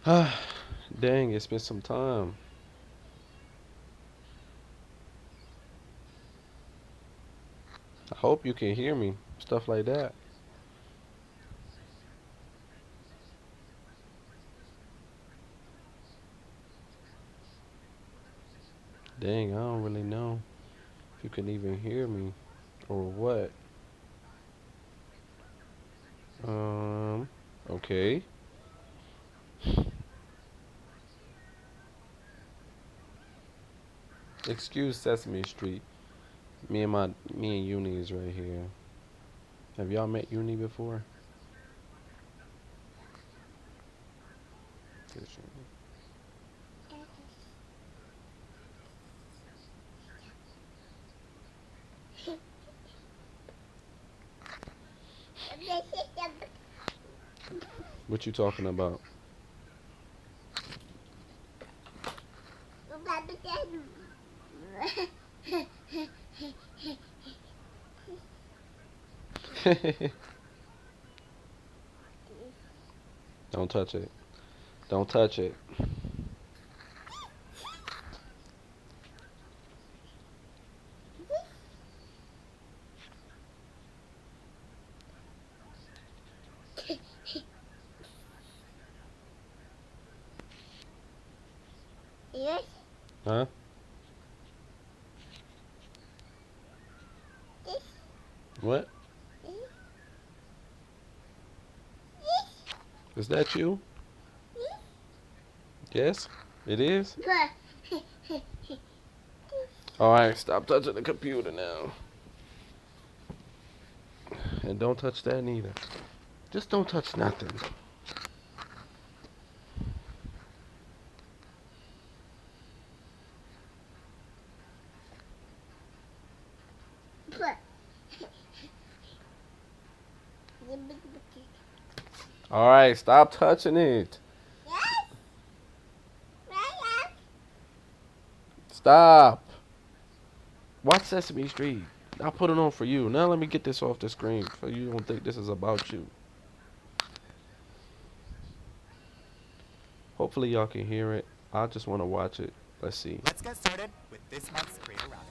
Dang, it's been some time. I hope you can hear me. Stuff like that. Dang, I don't really know if you can even hear me or what. Um, okay. Excuse Sesame Street. Me and Uni is right here. Have y'all met Uni before? What you talking about? Don't touch it. Don't touch it. Huh? What? Is that you? Yes, it is. All right, stop touching the computer now, and don't touch that neither. Just don't touch nothing. All right, stop touching it. Stop. Watch Sesame Street. I put it on for you. Now let me get this off the screen so you don't think this is about you. Hopefully y'all can hear it. I just want to watch it. Let's see. Let's get started with this month's Creator Roundup.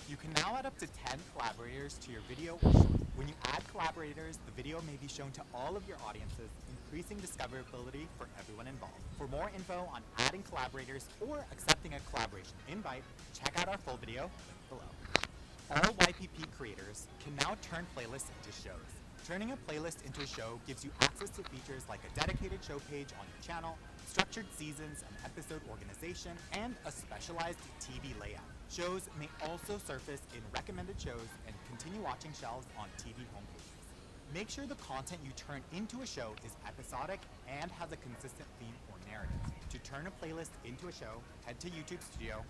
You can now add up to 10 collaborators to your video or short. When you add collaborators, the video may be shown to all of your audiences, increasing discoverability for everyone involved. For more info on adding collaborators or accepting a collaboration invite, check out our full video below. All YPP creators can now turn playlists into shows. Turning a playlist into a show gives you access to features like a dedicated show page on your channel, structured seasons and episode organization, and a specialized TV layout. Shows may also surface in recommended shows and continue watching shelves on TV homepages. Make sure the content you turn into a show is episodic and has a consistent theme or narrative. To turn a playlist into a show, head to YouTube Studio,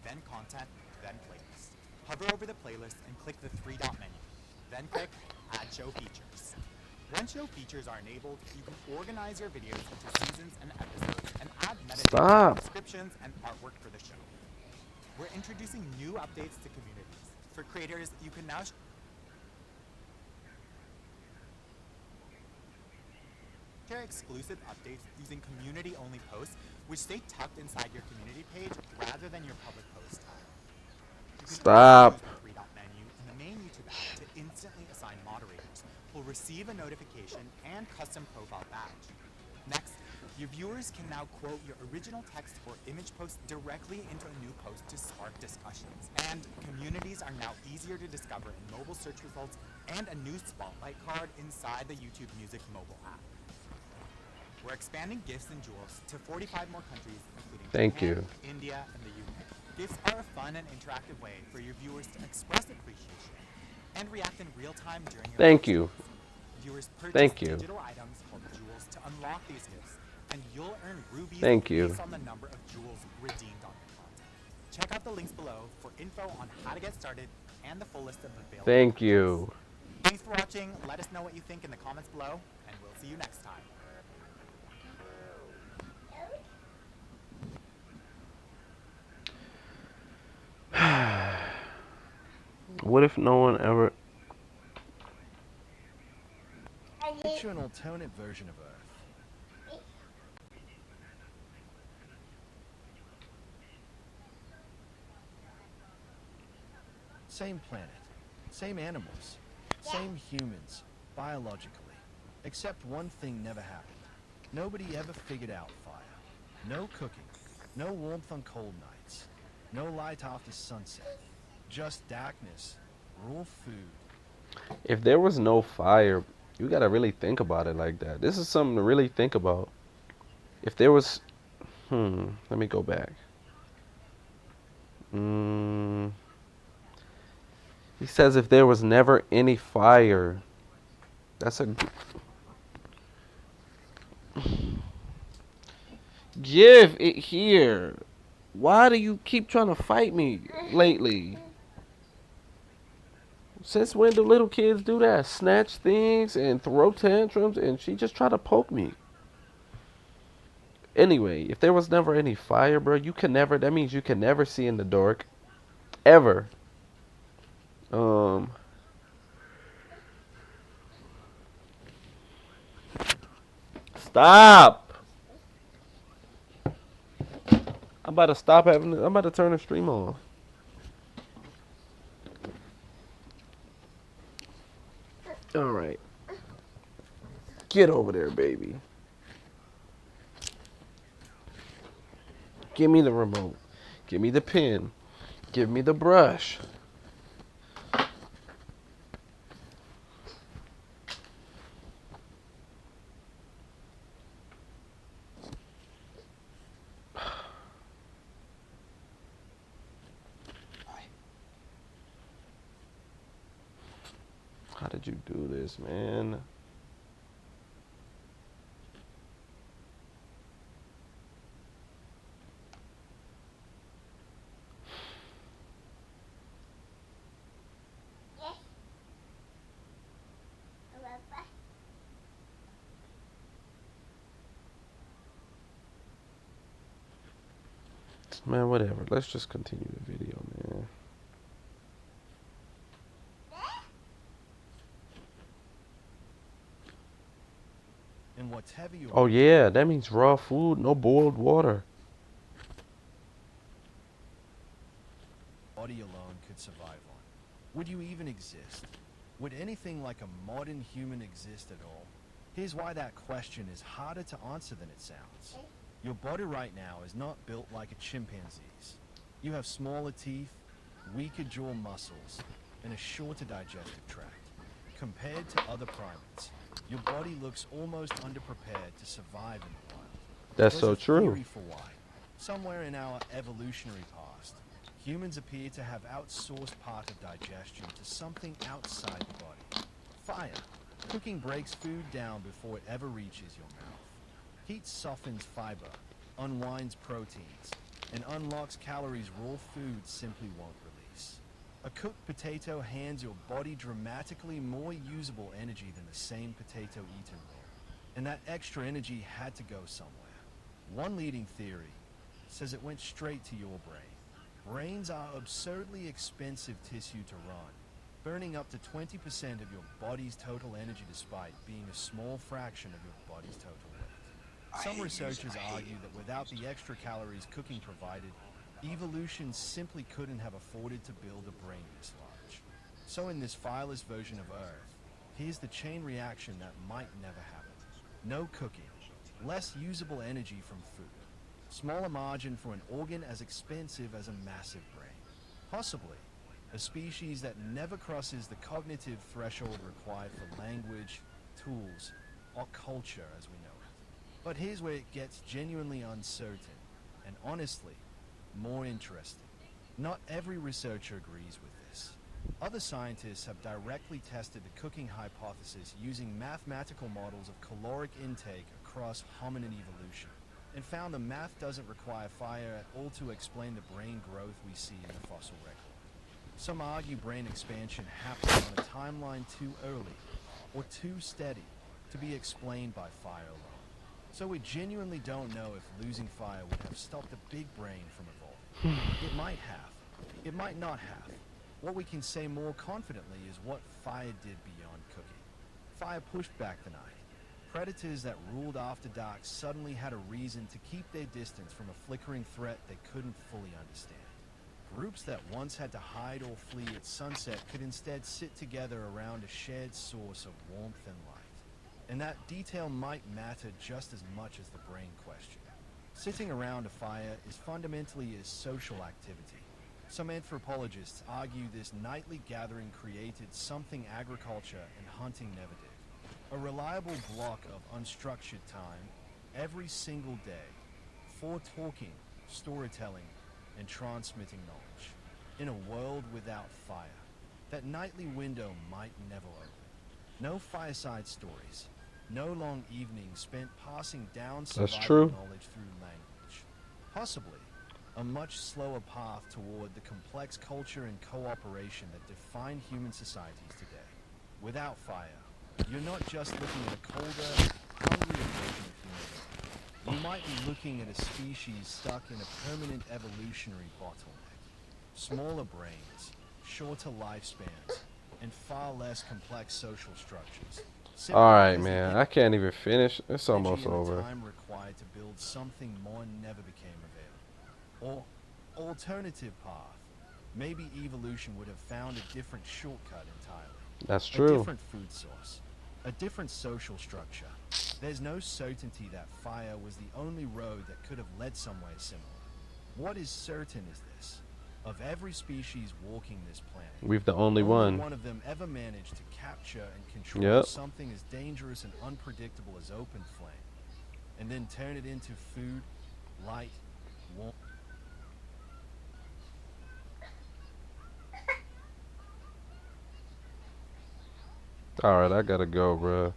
then Content, then Playlist. Hover over the playlist and click the three-dot menu. Then click Add Show Features. Once show features are enabled, you can organize your videos into seasons and episodes and add metadata, Stop. descriptions, and artwork for the show. We're introducing new updates to communities. For creators, you can now share exclusive updates using community-only posts, which stay tucked inside your community page rather than your public post tab. You can also Stop. use the three-dot menu in the main YouTube app to instantly assign moderators, who will receive a notification and custom profile badge. Next, your viewers can now quote your original text or image post directly into a new post to spark discussions. And communities are now easier to discover in mobile search results and a new spotlight card inside the YouTube Music mobile app. We're expanding gifts and jewels to 45 more countries, including Thank Japan, you. India, and the UK. Gifts are a fun and interactive way for your viewers to express appreciation and react in real time during your live Thank you. streams. Viewers purchase Thank you. digital items called jewels to unlock these gifts, and you'll earn rubies Thank you. based on the number of jewels redeemed on your content. Check out the links below for info on how to get started and the full list of available Thank packages. you. Thanks for watching. Let us know what you think in the comments below, and we'll see you next time. What if no one ever... Picture an alternate version of Earth. Same planet, same animals, same humans, biologically. Except one thing never happened. Nobody ever figured out fire. No cooking, no warmth on cold nights, no light after sunset. Just darkness, raw food. If there was no fire, you gotta really think about it like that. This is something to really think about. If there was, let me go back. Mm, he says if there was never any fire, that's a give it here. Why do you keep trying to fight me lately? Since when do little kids do that? Snatch things and throw tantrums, and she just tried to poke me. Anyway, if there was never any fire, bro, you can never. That means you can never see in the dark, ever. Um, Stop. I'm about to stop having. I'm about to turn the stream off. All right, get over there, baby. Give me the remote. Give me the pen. Give me the brush. How did you do this, man? Man, whatever. Let's just continue the video, man. And what's heavy or Oh, yeah. That means raw food, no boiled water. body alone could survive on? Would you even exist? Would anything like a modern human exist at all? Here's why that question is harder to answer than it sounds. Your body right now is not built like a chimpanzee's. You have smaller teeth, weaker jaw muscles, and a shorter digestive tract. Compared to other primates, your body looks almost underprepared to survive in the wild. That's There's so a true. theory for why. Somewhere in our evolutionary past, humans appear to have outsourced part of digestion to something outside the body. Fire. Cooking breaks food down before it ever reaches your mouth. Heat softens fiber, unwinds proteins, and unlocks calories raw food simply won't release. A cooked potato hands your body dramatically more usable energy than the same potato eaten raw. And that extra energy had to go somewhere. One leading theory says it went straight to your brain. Brains are absurdly expensive tissue to run, burning up to 20% of your body's total energy despite being a small fraction of your body's total weight. Some researchers argue that without the extra calories cooking provided, evolution simply couldn't have afforded to build a brain this large. So in this fireless version of Earth, here's the chain reaction that might never happen. No cooking, less usable energy from food, smaller margin for an organ as expensive as a massive brain. Possibly a species that never crosses the cognitive threshold required for language, tools, or culture as we know it. But here's where it gets genuinely uncertain, and honestly, more interesting. Not every researcher agrees with this. Other scientists have directly tested the cooking hypothesis using mathematical models of caloric intake across hominid evolution, and found the math doesn't require fire at all to explain the brain growth we see in the fossil record. Some argue brain expansion happened on a timeline too early or too steady to be explained by fire alone. So we genuinely don't know if losing fire would have stopped a big brain from evolving. It might have. It might not have. What we can say more confidently is what fire did beyond cooking. Fire pushed back the night. Predators that ruled after dark suddenly had a reason to keep their distance from a flickering threat they couldn't fully understand. Groups that once had to hide or flee at sunset could instead sit together around a shared source of warmth and light. And that detail might matter just as much as the brain question. Sitting around a fire is fundamentally a social activity. Some anthropologists argue this nightly gathering created something agriculture and hunting never did. A reliable block of unstructured time every single day for talking, storytelling, and transmitting knowledge. In a world without fire, that nightly window might never open. No fireside stories, no long evenings spent passing down That's survival true. knowledge through language. Possibly a much slower path toward the complex culture and cooperation that define human societies today. Without fire, you're not just looking at a colder, hungrier version of humanity. You might be looking at a species stuck in a permanent evolutionary bottleneck. Smaller brains, shorter lifespans, and far less complex social structures. Simply Alright, because the man. I can't even finish. It's energy almost and the over. time required to build something more never became available. Or alternative path. Maybe evolution would have found a different shortcut entirely. That's A true. different food source. A different social structure. There's no certainty that fire was the only road that could have led somewhere similar. What is certain is this. Of every species walking this planet, We've the only one. one of them ever managed to capture and control Yep. something as dangerous and unpredictable as open flame, and then turn it into food, light, warmth. Alright, I gotta go, bruh.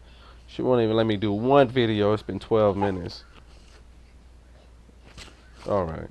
She won't even let me do one video. It's been 12 minutes. Alright.